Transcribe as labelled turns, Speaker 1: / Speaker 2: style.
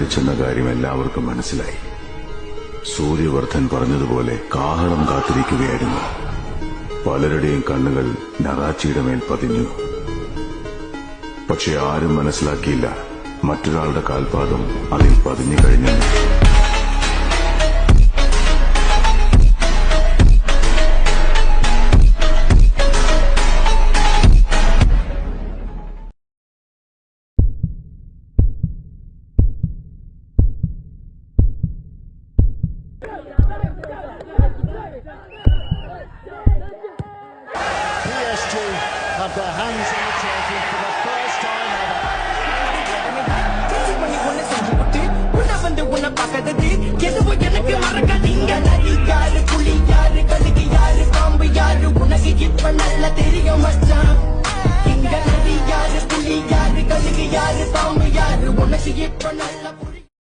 Speaker 1: വിളിച്ചെന്ന കാര്യം എല്ലാവർക്കും മനസ്സിലായി. സൂര്യവർദ്ധൻ പറഞ്ഞതുപോലെ കാഹളം കാത്തിരിക്കുകയായിരുന്നു. പലരുടെയും കണ്ണുകൾ നറാച്ചിയുടെ മേൽ പതിഞ്ഞു. പക്ഷെ ആരും മനസ്സിലാക്കിയില്ല മറ്റൊരാളുടെ കാൽപാദം അതിൽ പതിഞ്ഞു കഴിഞ്ഞെന്ന്.
Speaker 2: PSG have their hands on the trophy for the first time ever.
Speaker 3: Nalla